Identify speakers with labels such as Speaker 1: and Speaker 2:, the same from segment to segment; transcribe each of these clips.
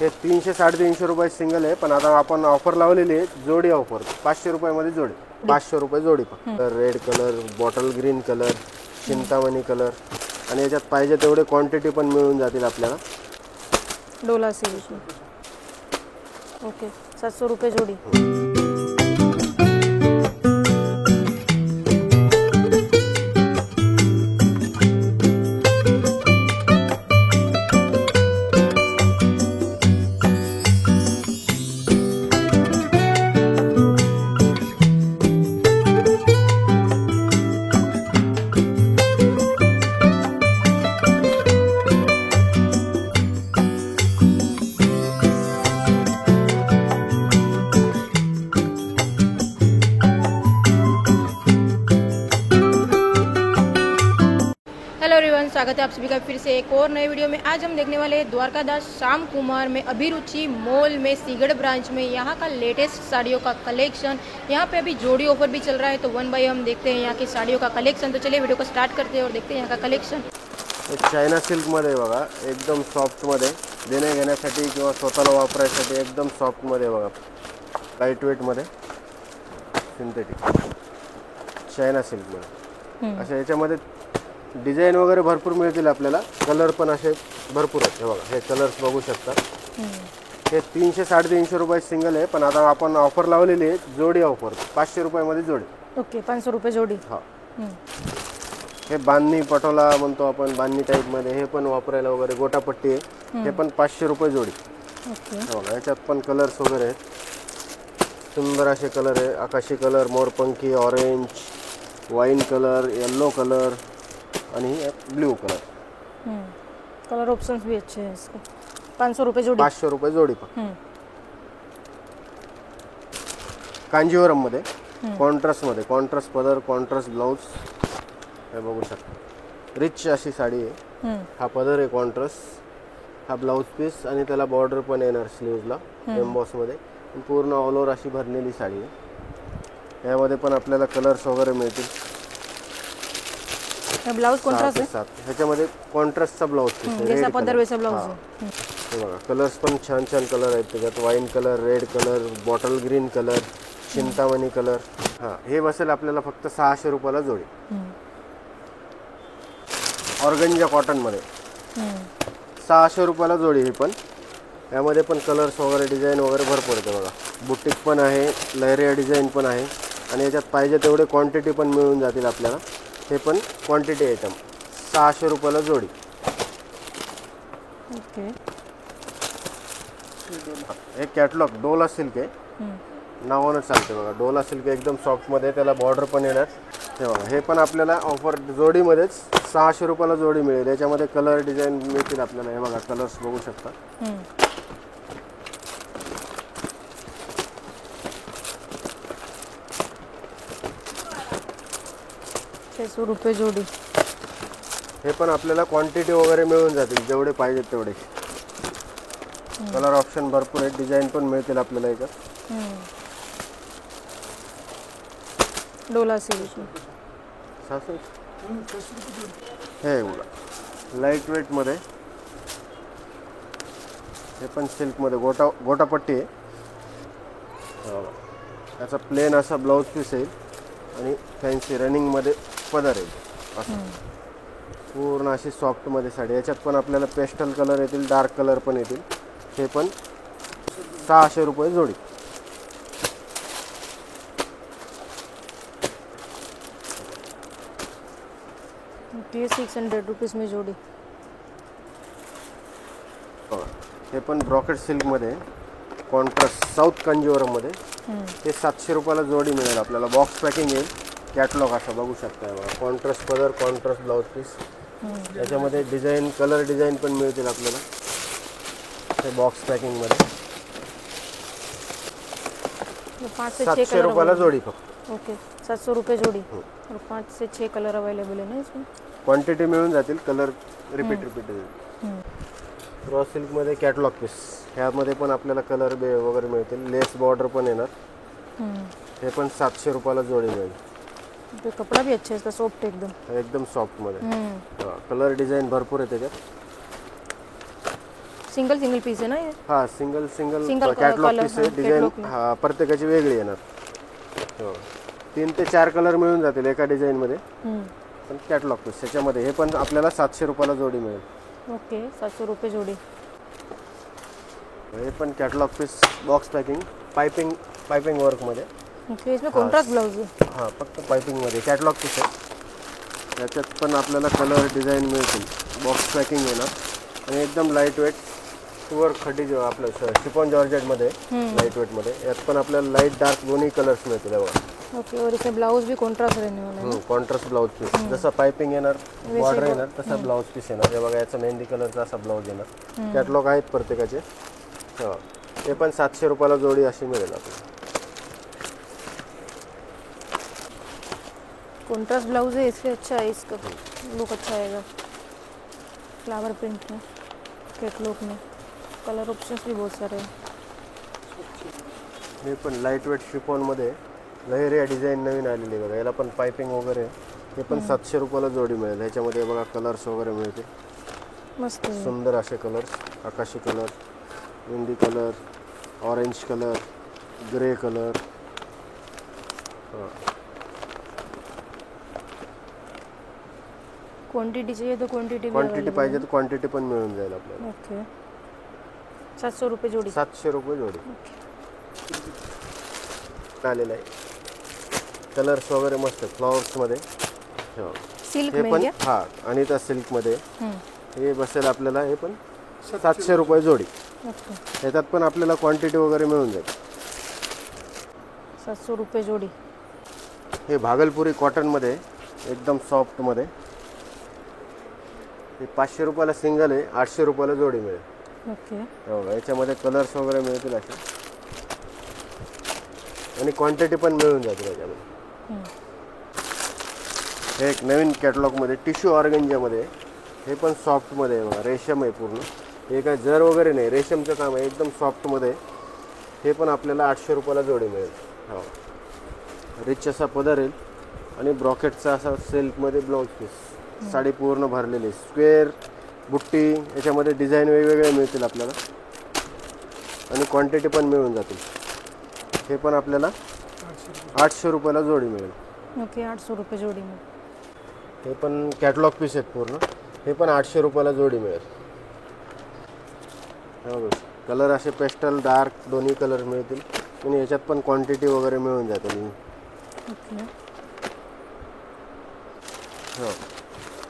Speaker 1: हे 300 350 रुपये सिंगल आहे, पण आता आपण ऑफर लावलेली आहे, जोडी ऑफर 500 रुपयामध्ये जोडी, 500 रुपये जोडी फक्त. Red colour, bottle green colour, Chintamani colour आणि याच्यात पाहिजे तेवढे क्वांटिटी पण मिळून जातील आपल्याला.
Speaker 2: डोला सिल्क. ओके, 700 रुपये जोडी. हेलो एवरीवन, स्वागत है आप सभी का फिर से एक और नए वीडियो में। आज हम देखने वाले हैं द्वारकादास श्याम कुमार में अभिरुचि मॉल में सीगढ़ ब्रांच में यहाँ का लेटेस्ट साड़ियों का कलेक्शन। यहाँ पे अभी जोड़ी ऑफर भी चल रहा है, तो वन बाय हम देखते हैं यहाँ की साड़ियों का कलेक्शन। तो चलिए वीडियो को स्टार्ट करते हैं और देखते हैं यहाँ का कलेक्शन।
Speaker 1: चायना सिल्कमध्ये बघा, एकदम सॉफ्टमध्ये देण्या घेण्यासाठी किंवा स्वतःला वापरायसाठी एकदम सॉफ्टमध्ये बघा, लाईट वेटमध्ये सिंथेटिक चायना सिल्कमध्ये. अशा याच्यामध्ये डिझाईन वगैरे भरपूर मिळतील आपल्याला. कलर पण असे भरपूर आहेत. हे बघा, हे कलर्स बघू शकता. हे 300 350 रुपये सिंगल आहे, पण आता आपण ऑफर लावलेली आहे, जोडी ऑफर 500 रुपयामध्ये जोडी.
Speaker 2: ओके, 500 रुपये जोडी.
Speaker 1: हा, हे बांधणी पटोला म्हणतो आपण, बांधणी टाईपमध्ये हे पण वापरायला वगैरे गोटापट्टी आहे, हे पण 500 रुपये जोडी.
Speaker 2: ओके,
Speaker 1: बघा, याच्यात पण कलर्स वगैरे आहेत. सुंदर असे कलर आहे. आकाशी कलर, मोरपंखी, orange, wine colour, yellow colour आणि ब्लू कलर.
Speaker 2: कलर ऑप्शंस भी अच्छे हैं इसके. 500 रुपये जोडी.
Speaker 1: 500 रुपये जोडी फक्त. कांजीवरम मध्ये कॉन्ट्रास्ट मध्ये, कॉन्ट्रास्ट पदर, कॉन्ट्रास्ट ब्लाउज हे बघू शकता. रिच अशी साडी आहे. हा पदर आहे कॉन्ट्रास्ट, हा ब्लाउज पीस आणि त्याला बॉर्डर पण येणार स्लीव्हजला एम्बॉस मध्ये. पूर्ण ऑल ओव्हर अशी भरलेली साडी आहे. यामध्ये पण आपल्याला कलर्स वगैरे मिळतील.
Speaker 2: ब्लाउज कॉन्ट्रास्ट आहे.
Speaker 1: ह्याच्यामध्ये कॉन्ट्रास्टचा ब्लाउज पीस आहे.
Speaker 2: जैसा पदर वैसा ब्लाउज आहे.
Speaker 1: हे बघा, कलर्स पण छान छान कलर आहेत त्याच्यात. Wine colour, red colour, bottle green colour, Chintamani colour. हा, हे बसेल आपल्याला फक्त 600 रुपयाला जोडी. ऑर्गंजा कॉटन मध्ये 600 रुपयाला जोडी. ही पण यामध्ये पण कलर्स वगैरे डिझाईन वगैरे भरपूर येते बघा. बुटीक पण आहे, लहरिया डिझाईन पण आहे आणि याच्यात पाहिजे तेवढे क्वांटिटी पण मिळून जातील आपल्याला. हे पण क्वांटिटी आयटम 600 रुपयाला जोडी.
Speaker 2: ओके,
Speaker 1: हे कॅटलॉग डोला सिल्क आहे, नावानं चालते बघा. डोला सिल्क एकदम सॉफ्टमध्ये, त्याला बॉर्डर पण येणार. हे बघा, हे पण आपल्याला ऑफर जोडीमध्येच 600 रुपयाला जोडी मिळेल. याच्यामध्ये कलर डिझाईन मिळतील आपल्याला. हे बघा, कलर्स बघू शकता.
Speaker 2: 600 रुपये जोडी.
Speaker 1: हे पण आपल्याला क्वांटिटी वगैरे मिळून जातील, जेवढे पाहिजेत तेवढे. कलर ऑप्शन भरपूर आहेत, डिझाईन पण मिळतील आपल्याला याच्यात.
Speaker 2: डोला सिल्क.
Speaker 1: हे बघा, लाईट वेट मध्ये, हे पण सिल्क मध्ये गोटापट्टी आहे. याचा प्लेन असा ब्लाउज पीस येईल आणि फॅन्सी रनिंग मध्ये पदर येईल. असं पूर्ण अशी सॉफ्ट मध्ये साडी. याच्यात पण आपल्याला पेस्टल कलर येतील, डार्क कलर पण येतील. हे पण 600 रुपये जोडी.
Speaker 2: ये 600 रुपीज में जोडी.
Speaker 1: हे पण ब्रॉकेट सिल्क मध्ये, कॉन्ट्रास्ट साऊथ कांजीवरम मध्ये. हे 700 रुपयाला जोडी मिळेल आपल्याला. बॉक्स पॅकिंग येईल. कॅटलॉग असं बघू शकता बघा. कॉन्ट्रास्ट पदर, कॉन्ट्रास्ट ब्लाउज पीस. याच्यामध्ये डिझाईन, कलर डिझाईन पण मिळतील आपल्याला. हे बॉक्स पॅकिंग मध्ये
Speaker 2: 5 से 6
Speaker 1: 700 रुपयाला जोडी फक्त.
Speaker 2: ओके, 700 रुपये जोडी. और 5 से 6 कलर अवेलेबल है ना इसमें.
Speaker 1: क्वांटिटी मिळून जातील. कलर रिपीट येईल. रॉ सिल्क मध्ये कॅटलॉग पीस. ह्यामध्ये पण आपल्याला कलर वगैरे मिळतील. लेस बॉर्डर पण येणार. हे पण 700 रुपयाला जोडी मिळेल.
Speaker 2: तो कपडा भी अच्छा है इसका, सॉफ्ट एकदम.
Speaker 1: एकदम सॉफ्ट मध्ये. कलर डिझाईन भरपूर आहे त्याच्यात.
Speaker 2: सिंगल सिंगल पीस आहे ना हे?
Speaker 1: हा single
Speaker 2: Single
Speaker 1: catalogue
Speaker 2: color,
Speaker 1: piece आहे.
Speaker 2: हा,
Speaker 1: डिझाईन
Speaker 2: catalog मध्ये.
Speaker 1: हा प्रत्येकाची वेगळी येणार. हो 3 ते 4 कलर मिळून जातील एका डिझाईनमध्ये. पण कॅटलॉग पीस त्याच्यामध्ये हे पण आपल्याला 700 रुपयाला जोडी मिळेल.
Speaker 2: ओके 700 रुपये जोड़ी.
Speaker 1: हे पण catalogue piece box packing piping वर्कमध्ये.
Speaker 2: ओके इसमें कॉन्ट्रास्ट ब्लाउज है.
Speaker 1: हां फक्त पाइपिंगमध्ये कॅटलॉग पीस आहे. त्याच्यात पण आपल्याला कलर डिझाईन मिळतील. बॉक्स पॅकिंग येणार आणि एकदम लाईट वेट प्युअर खड्डी जो आपलं शिफॉन जॉर्जेटमध्ये लाईट वेटमध्ये. यात पण आपल्याला लाईट डार्क दोन्ही कलर्स मिळतील बघा.
Speaker 2: ओके और इसमें ब्लाउज भी कॉन्ट्रास्ट रहने वाला है.
Speaker 1: कॉन्ट्रास्ट ब्लाउज पीस जसं पाइपिंग येणार बॉर्डर येणार तसा ब्लाउज पीस येणार. हे बघा याचा मेहंदी कलरचा असा ब्लाउज येणार. कॅटलॉग आहेत प्रत्येकाचे. हो ते पण 700 रुपयाला जोडी अशी मिळेल आपल्याला.
Speaker 2: कॉन्ट्रास्ट ब्लाउज है इसलिए अच्छा है, इसका लुक अच्छा आएगा. फ्लावर प्रिंट में, कैटलॉग में कलर ऑप्शंस भी बहुत सारे हैं.
Speaker 1: हे पण लाईट वेट शिफॉनमध्ये लहरिया डिझाईन नवीन आलेली आहे बघा. याला पण पाइपिंग वगैरे हे पण 700 रुपयाला जोडी मिळेल. ह्याच्यामध्ये बघा कलर्स वगैरे मिळते.
Speaker 2: मस्त है.
Speaker 1: सुंदर असे कलर्स, आकाशी कलर, इंडी colour, orange colour, grey colour.
Speaker 2: Quantity चाहिए तो क्वांटिटी भी
Speaker 1: क्वांटिटी
Speaker 2: available
Speaker 1: पाहिजे तर क्वांटिटी पण मिळून जाईल आपल्याला.
Speaker 2: है. ओके 700 रुपये जोड़ी.
Speaker 1: 700 रुपये जोडी आलेला आहे. कलर्स वगैरे मस्त फ्लॉवर्समध्ये. हो
Speaker 2: सिल्क
Speaker 1: हे
Speaker 2: में
Speaker 1: पण
Speaker 2: क्या?
Speaker 1: हां आणि त्या सिल्कमध्ये हे बसेल आपल्याला. हे पण 700 रुपये जोडी.
Speaker 2: ओके
Speaker 1: याच्यात पण आपल्याला क्वांटिटी वगैरे मिळून जाईल.
Speaker 2: 700 रुपये जोड़ी.
Speaker 1: हे भागलपुरी कॉटनमध्ये एकदम सॉफ्टमध्ये. हे 500 रुपयाला सिंगल आहे, 800 रुपयाला जोडी मिळेल.
Speaker 2: ओके
Speaker 1: हो याच्यामध्ये कलर्स वगैरे मिळतील असे आणि क्वांटिटी पण मिळून जाते त्याच्यामध्ये. हे एक नवीन कॅटलॉगमध्ये टिश्यू ऑर्गेंजामध्ये. हे पण सॉफ्टमध्ये आहे बघा. रेशम आहे पूर्ण. हे काय जर वगैरे नाही, रेशमचं काम आहे. एकदम सॉफ्टमध्ये. हे पण आपल्याला 800 रुपयाला जोडी मिळेल. हो रिच असा पदर येईल आणि ब्रॉकेटचा असा सिल्कमध्ये ब्लाऊज पीस. साडी पूर्ण भरलेली स्क्वेअर बुट्टी. याच्यामध्ये डिझाईन वेगवेगळे मिळतील आपल्याला आणि क्वांटिटी पण मिळून जातील. हे पण आपल्याला 800 रुपयाला जोडी मिळेल.
Speaker 2: ओके 800 रुपये जोड़ी में.
Speaker 1: हे पण कॅटलॉग पीस आहेत पूर्ण. हे पण 800 रुपयाला जोडी मिळेल. कलर असे पेस्टल डार्क दोन्ही कलर मिळतील आणि याच्यात पण क्वांटिटी वगैरे मिळून जातील.
Speaker 2: ओके
Speaker 1: हो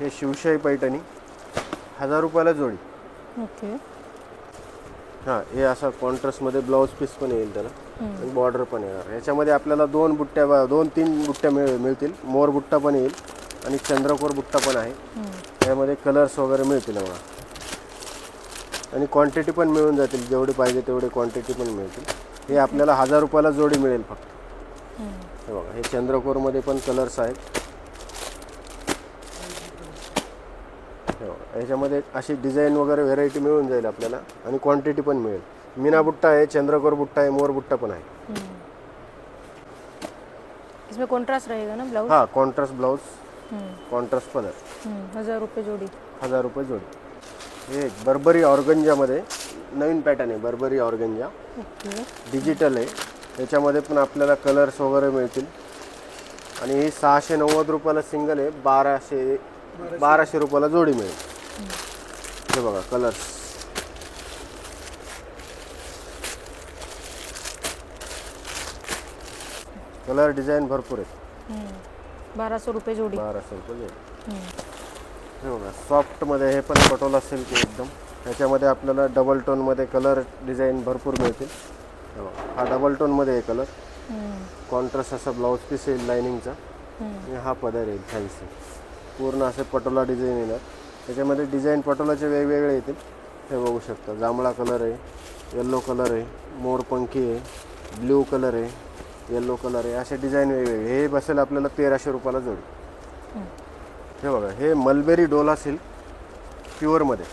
Speaker 1: हे शिवशाही पैठणी 1000 रुपयाला जोडी.
Speaker 2: ओके
Speaker 1: हां हे असा कॉन्ट्रास्टमध्ये ब्लाऊज पीस पण येईल त्याला आणि बॉर्डर पण येणार. याच्यामध्ये आपल्याला 2-3 बुट्ट्या मिळतील. मोर बुट्टा पण येईल आणि चंद्रकोर बुट्टा पण आहे. यामध्ये कलर्स वगैरे मिळतील बघा आणि क्वांटिटी पण मिळून जातील. जेवढी पाहिजे तेवढी क्वांटिटी पण मिळतील. हे आपल्याला 1000 रुपयाला जोडी मिळेल फक्त. हे बघा हे चंद्रकोरमध्ये पण कलर्स आहेत. याच्यामध्ये अशी डिझाईन वगैरे व्हेरायटी मिळून जाईल आपल्याला आणि क्वांटिटी पण मिळेल. मीना बुट्टा आहे, चंद्रकोर बुट्टा आहे, मोर बुट्टा पण आहे.
Speaker 2: इसमें कॉन्ट्रास्ट रहेगा ना ब्लाउज?
Speaker 1: हां कॉन्ट्रास्ट ब्लाउज, कॉन्ट्रास्ट पदर.
Speaker 2: 1000 रुपये जोड़ी.
Speaker 1: 1000 रुपये जोडी. हे बर्बरी ऑर्गंजामध्ये नवीन पॅटर्न आहे. बर्बरी ऑर्गंजा
Speaker 2: ओके
Speaker 1: डिजिटल आहे. याच्यामध्ये पण आपल्याला कलर्स वगैरे मिळतील आणि ही 690 रुपयाला सिंगल आहे. 1200 रुपयाला जोडी मिळेल. हे बघा कलर्स. कलर डिझाईन भरपूर आहेत.
Speaker 2: 1200 रुपये जोड़ी.
Speaker 1: 1200 रुपये जोडी. हे बघा सॉफ्टमध्ये. हे पण पटोला सिल्क आहे एकदम. ह्याच्यामध्ये आपल्याला डबल टोनमध्ये कलर डिझाईन भरपूर मिळतील. हे बघा हा डबल टोनमध्ये आहे कलर. कॉन्ट्रास्ट असा ब्लाऊज पीस येईल लायनिंगचा आणि हा पदर येईल फॅन्सी. पूर्ण असे पटोला डिझाईन येणार. त्याच्यामध्ये डिझाईन पटोलाचे वेगवेगळे येतील. हे बघू शकता. जांभळा कलर आहे, येल्लो कलर आहे, मोरपंखी आहे, ब्ल्यू कलर आहे, येल्लो कलर आहे. असे डिझाईन वेगवेगळे. हे बसेल आपल्याला 1300 रुपयाला जोडी. हे बघा हे मलबेरी डोला सिल्क प्युअरमध्ये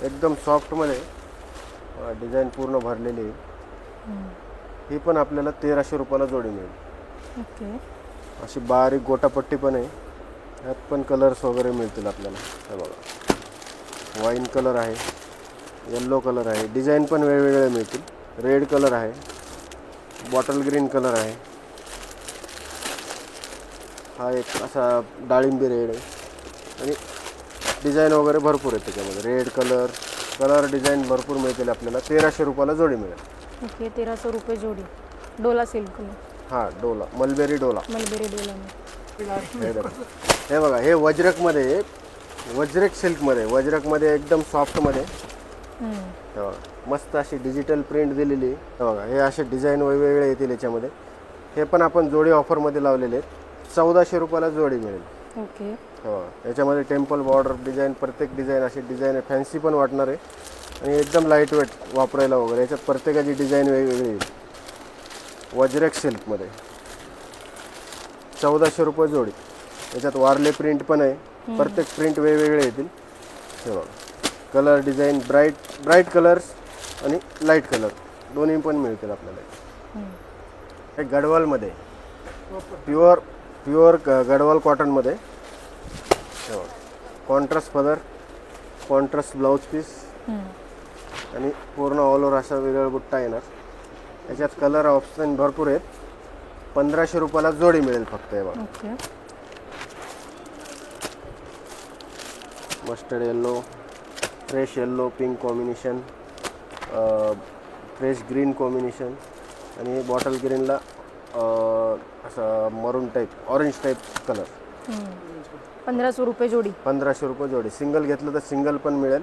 Speaker 1: एकदम सॉफ्टमध्ये डिझाईन पूर्ण भरलेली आहे. ही पण आपल्याला 1300 रुपयाला जोडी मिळेल.
Speaker 2: ओके
Speaker 1: अशी बारीक गोटापट्टी पण आहे. यात पण कलर्स वगैरे मिळतील आपल्याला. हे बघा वाईन कलर आहे, येल्लो कलर आहे, डिझाईन पण वेगवेगळे मिळतील. रेड कलर आहे, बॉटल ग्रीन कलर आहे, हा एक असा डाळिंबी रेड आहे आणि डिझाईन वगैरे भरपूर आहे त्याच्यामध्ये. रेड कलर डिझाईन भरपूर मिळतील आपल्याला. 1300 रुपयाला जोडी मिळेल.
Speaker 2: ओके, 1300 रुपये जोड़ी. डोला सिल्क में.
Speaker 1: हां, डोला, मलबेरी डोला.
Speaker 2: मलबेरी डोला में.
Speaker 1: हे बघा, हे वज्रकमध्ये आहे, वज्रक सिल्कमध्ये, वज्रकमध्ये एकदम सॉफ्टमध्ये. हे बघा, मस्त अशी डिजिटल प्रिंट दिलेली आहे. हे बघा, हे असे डिझाईन वेगवेगळे येतील याच्यामध्ये. हे पण आपण जोडी ऑफरमध्ये लावलेले आहेत. 1400 रुपयाला जोडी मिळेल.
Speaker 2: ओके.
Speaker 1: हो, याच्यामध्ये टेम्पल बॉर्डर डिझाईन, प्रत्येक डिझाईन अशी डिझाईन आहे. फॅन्सी पण वाटणार आहे आणि एकदम लाईट वेट वापरायला वगैरे. याच्यात प्रत्येकाची डिझाईन वेगवेगळी येईल. वज्रक सिल्कमध्ये 1400 रुपये जोडी. याच्यात वारले प्रिंट पण आहे. प्रत्येक प्रिंट वेगवेगळे येतील. हे बघा, कलर डिझाईन ब्राईट कलर्स आणि लाईट कलर दोन्ही पण मिळतील आपल्याला. हे गडवालमध्ये प्युअर गडवाल कॉटनमध्ये. कॉन्ट्रास्ट पदर, कॉन्ट्रास्ट ब्लाऊज पीस आणि पूर्ण ऑल ओव्हर असा वेगळा बुट्टा येणार. याच्यात कलर ऑप्शन भरपूर आहेत. 1500 रुपयाला जोडी मिळेल फक्त. हे बघा,
Speaker 2: okay.
Speaker 1: Mustard yellow, fresh yellow pink combination, fresh green combination आणि बॉटल ग्रीनला असं मरून टाईप ऑरेंज टाईप कलर.
Speaker 2: 1500 रुपये जोड़ी.
Speaker 1: 1500 रुपये जोडी. सिंगल घेतलं तर सिंगल पण मिळेल.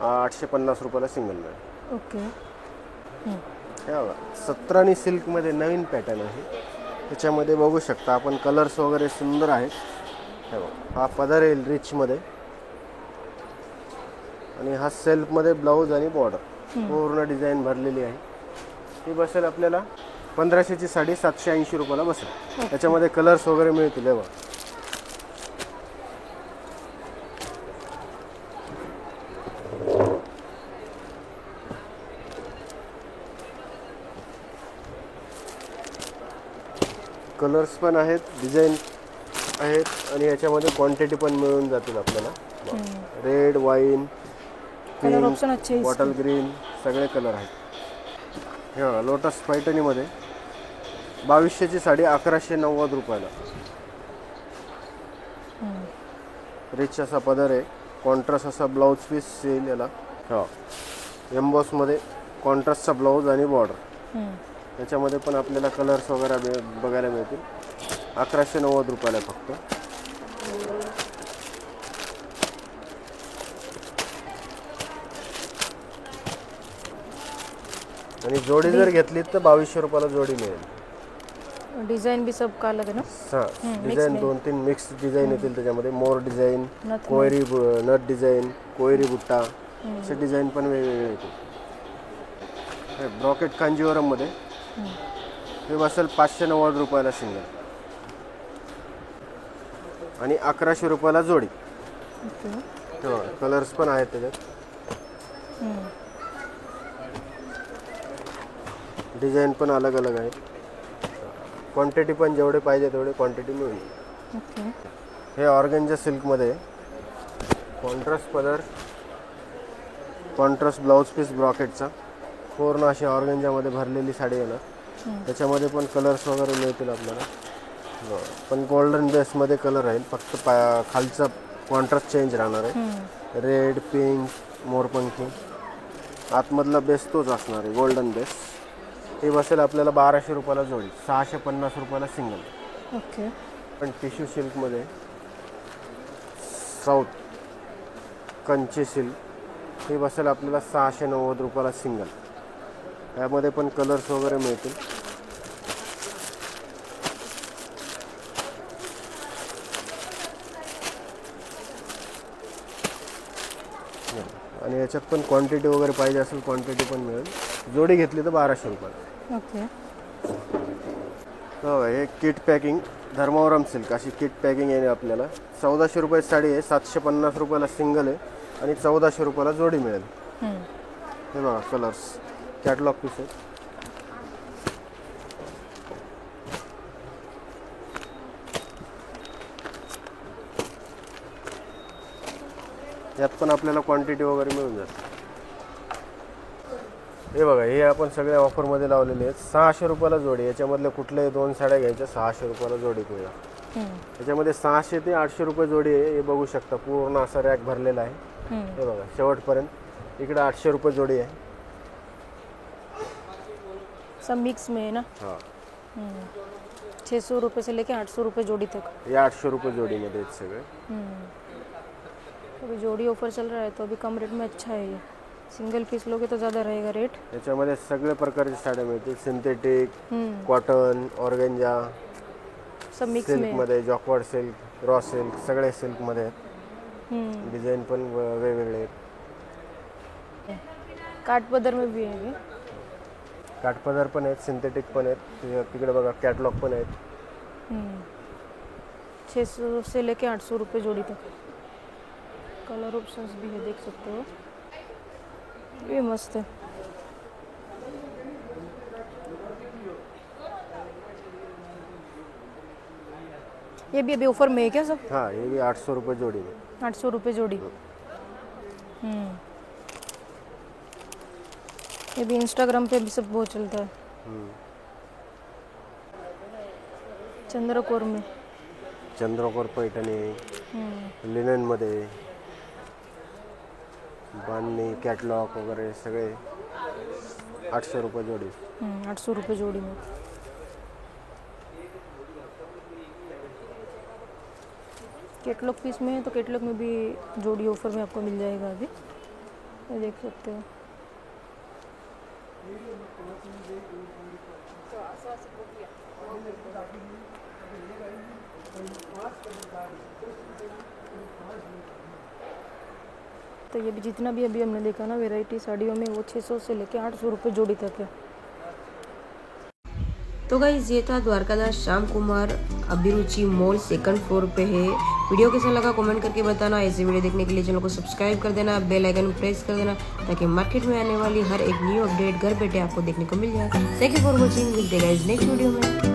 Speaker 1: 850 रुपयाला सिंगल मिळेल.
Speaker 2: ओके.
Speaker 1: हे बघा, 17 सिल्कमध्ये नवीन पॅटर्न आहे. त्याच्यामध्ये बघू शकता आपण, कलर्स वगैरे सुंदर आहेत. हे बघा, हा पदर येईल रिचमध्ये आणि हा सेल्फमध्ये ब्लाऊज आणि बॉर्डर पूर्ण डिझाईन भरलेली आहे. ही बसेल आपल्याला 1500ची साडी 780 रुपयाला बसेल. त्याच्यामध्ये कलर्स वगैरे मिळतील. हे बघा, कलर्स पण आहेत, डिझाईन आहेत आणि याच्यामध्ये क्वांटिटी पण मिळून जातील आपल्याला. रेड, वाईन,
Speaker 2: कलर ऑप्शन अच्छे हैं.
Speaker 1: बॉटल ग्रीन सगळे कलर आहेत. हे बघा, लोटस पैठणीमध्ये 2200ची साडी 1190 रुपयाला. रिच असा पदर आहे, कॉन्ट्रास्ट असा ब्लाऊज पीस येईल याला. हा, एम्बॉसमध्ये कॉन्ट्रास्टचा ब्लाऊज आणि बॉर्डर. याच्यामध्ये पण आपल्याला कलर्स वगैरे बघायला मिळतील. 1190 रुपयाला फक्त. आणि जोडी जर घेतली तर 2200 रुपयाला जोडी मिळेल.
Speaker 2: डिजाइन भी सबका अलग है ना.
Speaker 1: डिझाईन 2-3 मिक्स डिझाईन येतील त्याच्यामध्ये. मोर डिझाईन, कोयरी नट डिझाईन, कोयरी बुट्टा असे डिझाईन पण वेगवेगळे येतील. हे ब्रॉकेट कांजीवरममध्ये हे बसेल 590 रुपयाला सिंगल आणि 1100 रुपयाला जोडी. कलर्स पण आहेत त्याच्यात. डिझाईन पण अलग अलग आहे. क्वांटिटी पण जेवढे पाहिजे तेवढे क्वांटिटी मिळेल. हे ऑर्गेन्जा सिल्कमध्ये कॉन्ट्रास्ट पदर, कॉन्ट्रास्ट ब्लाऊज पीस ब्रॉकेटचा पूर्ण अशी ऑर्गेन्जामध्ये भरलेली साडी येणार. त्याच्यामध्ये पण कलर्स वगैरे मिळतील आपल्याला. पण गोल्डन बेसमध्ये कलर राहील. फक्त खालचा कॉन्ट्रास्ट चेंज राहणार आहे. रेड, पिंक, मोरपंखी. आतमधला बेस तोच असणार आहे, गोल्डन बेस. हे बसेल आपल्याला 1200 रुपयाला जोडी, 650 रुपयाला सिंगल.
Speaker 2: ओके.
Speaker 1: पण टिश्यू सिल्कमध्ये साऊथ कंची सिल्क हे बसेल आपल्याला 690 रुपयाला सिंगल. यामध्ये पण कलर्स वगैरे मिळतील. आणि याच्यात पण क्वांटिटी वगैरे पाहिजे असेल क्वांटिटी पण मिळेल. जोडी घेतली तर 1200 रुपयाला.
Speaker 2: ओके.
Speaker 1: हो, हे किट पॅकिंग धर्मावरम सिल्क अशी किट पॅकिंग आहे आपल्याला. 1400 रुपये साडी आहे, 750 रुपयाला सिंगल आहे आणि 1400 रुपयाला जोडी मिळेल. हे बघा, कलर्स कॅटलॉग पीस आहे. यात पण आपल्याला क्वांटिटी वगैरे मिळून जाते. हे बघा, हे आपण सगळे ऑफरमध्ये लावलेले आहेत. 600 रुपयाला जोडी. याच्यामधले कुठले 2 साड्या घ्यायच्या 600 रुपयाला जोडी तुझ्या. याच्यामध्ये 600 ते 800 रुपये जोडी आहे. हे बघू शकता, पूर्ण असा रॅक भरलेला आहे. हे बघा शेवटपर्यंत. इकडे 800 रुपये जोडी आहे.
Speaker 2: सब मिक्स में है ना.
Speaker 1: हाँ,
Speaker 2: 600 रुपये से लेके 800 रुपये जोड़ी तक.
Speaker 1: ये 800 रुपये जोडीमध्ये आहेत सगळे.
Speaker 2: अभी जोड़ी ऑफर चल रहा है तो अभी कम रेट में अच्छा है ये. सिंगल पीस लोगे तो ज़्यादा रहेगा रेट.
Speaker 1: याच्यामध्ये सगळे प्रकारचे साड्या मिळतील. सिंथेटिक, कॉटन, ऑर्गेंजा,
Speaker 2: सब मिक्स
Speaker 1: सिल्क
Speaker 2: में.
Speaker 1: मध्ये, जॉकवर्ड सिल्क, रॉ सिल्क, सगळे सिल्क मध्ये आहेत. डिझाईन पण वेगवेगळे आहेत.
Speaker 2: काठपदर में भी है ये.
Speaker 1: काठपदर पण आहेत, सिंथेटिक पण आहेत. तिकडे बघा कॅटलॉग पण आहेत.
Speaker 2: 600 से लेके 800 रुपये जोड़ी तक. कलर ऑप्शंस भी है, देख सकते हो. ये मस्त है. ये भी अभी ऑफर में है क्या सब.
Speaker 1: हाँ, ये भी 800 रुपये जोड़ी में.
Speaker 2: 800 रुपये जोड़ी. ये भी इंस्टाग्राम पे भी सब बहुत चलता है. चंद्रकोर में.
Speaker 1: चंद्रकोर पैठणी, लिनन मध्ये, बांधणी, कॅटलॉग वगैरे सगळे 800 रुपये जोड़ी.
Speaker 2: 800 रुपये जोड़ी में. कैटलॉग पीस में है तो कैटलॉग में भी जोड़ी ऑफर में आपको मिल जाएगा अभी. ये देख सकते हो. तो ये भी जितना भी अभी हमने देखा ना वैरायटी साड़ियों में, वो 600 से लेके 800 रुपये जोड़ी तक है.
Speaker 3: तो गाइस ये था द्वारकादास श्याम कुमार अभिरुचि मॉल, सेकंड फ्लोर पे है. वीडियो कैसा लगा कमेंट करके बताना. ऐसे वीडियो देखने के लिए चैनल को सब्सक्राइब कर देना, बेल आइकन प्रेस कर देना, ताकि मार्केट में आने वाली हर एक न्यू अपडेट घर बैठे आपको देखने को मिल जाए. Thank you for watching. मिलते हैं गाइस नेक्स्ट वीडियो में.